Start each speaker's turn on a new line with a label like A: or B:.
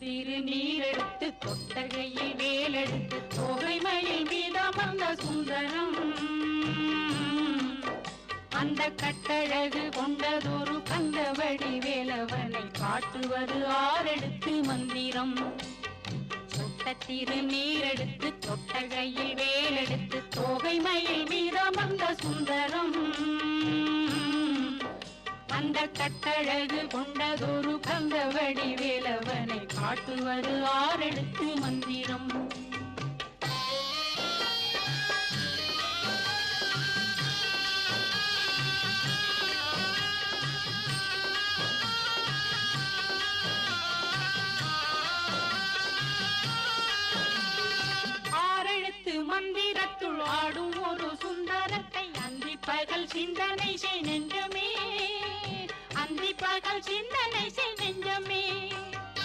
A: திருநீரெடுத்து தொட்டகையில் வேலெடுத்து தோகைமயில் மீதமர்ந்த சுந்தரம் அந்த கட்டழகு கொண்டதொரு கந்தவடி வேலவனை காட்டுவது ஆரெடுத்து மந்திரம் தொட்ட திருநீரெடுத்து தொட்டகையில் வேலெடுத்து தோகைமயில் மீதமர்ந்த சுந்தரம் அந்த கட்டழகு கொண்டதொரு கந்தவடி வேலவனை காட்டுவது ஆரெடுத்து மந்திரம் ஆரெழுத்து மந்திரத்துள் ஆடும் ஒரு சுந்தரத்தை அந்தி பகல் சிந்தனை செய் நெஞ்சமே அந்தி பகல் சிந்தனை